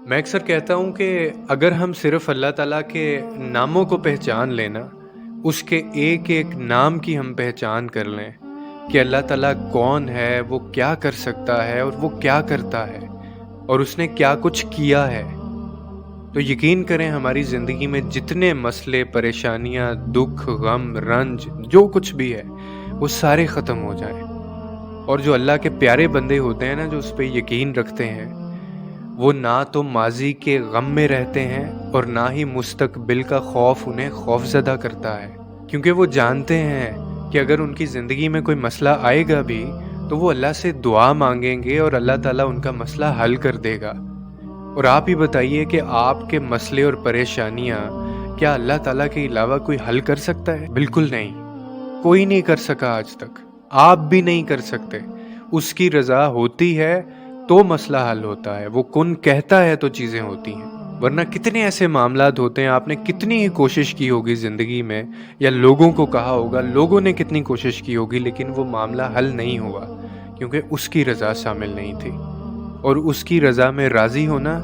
मैं अक्सर कहता हूँ कि अगर हम सिर्फ अल्लाह ताला के नामों को पहचान लेना, उसके एक एक नाम की हम पहचान कर लें कि अल्लाह ताला कौन है, वो क्या कर सकता है और वो क्या करता है और उसने क्या कुछ किया है, तो यकीन करें हमारी ज़िंदगी में जितने मसले, परेशानियाँ, दुख, गम, रंज जो कुछ भी है, वो सारे ख़त्म हो जाएं। और जो अल्लाह के प्यारे बंदे होते हैं ना, जो उस पे यकीन रखते हैं, वो ना तो माजी के गम में रहते हैं और ना ही मुस्तकबिल का खौफ उन्हें खौफज़दा करता है, क्योंकि वो जानते हैं कि अगर उनकी ज़िंदगी में कोई मसला आएगा भी तो वो अल्लाह से दुआ मांगेंगे और अल्लाह ताला उनका मसला हल कर देगा। और आप ही बताइए कि आपके मसले और परेशानियाँ क्या अल्लाह ताला के अलावा कोई हल कर सकता है? बिल्कुल नहीं, कोई नहीं कर सका आज तक, आप भी नहीं कर सकते। उसकी रज़ा होती है तो मसला हल होता है, वो कुन कहता है तो चीज़ें होती हैं। वरना कितने ऐसे मामलात होते हैं, आपने कितनी ही कोशिश की होगी ज़िंदगी में या लोगों को कहा होगा, लोगों ने कितनी कोशिश की होगी, लेकिन वो मामला हल नहीं हुआ क्योंकि उसकी रज़ा शामिल नहीं थी। और उसकी रज़ा में राज़ी होना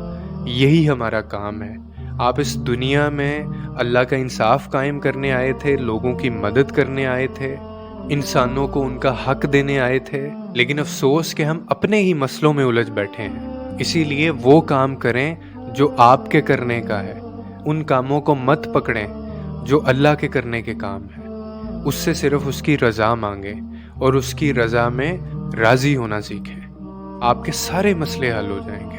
यही हमारा काम है। आप इस दुनिया में अल्लाह का इंसाफ कायम करने आए थे, लोगों की मदद करने आए थे, इंसानों को उनका हक देने आए थे, लेकिन अफसोस कि हम अपने ही मसलों में उलझ बैठे हैं। इसीलिए वो काम करें जो आपके करने का है, उन कामों को मत पकड़ें जो अल्लाह के करने के काम है। उससे सिर्फ उसकी रज़ा मांगें और उसकी रज़ा में राज़ी होना सीखें। आपके सारे मसले हल हो जाएंगे।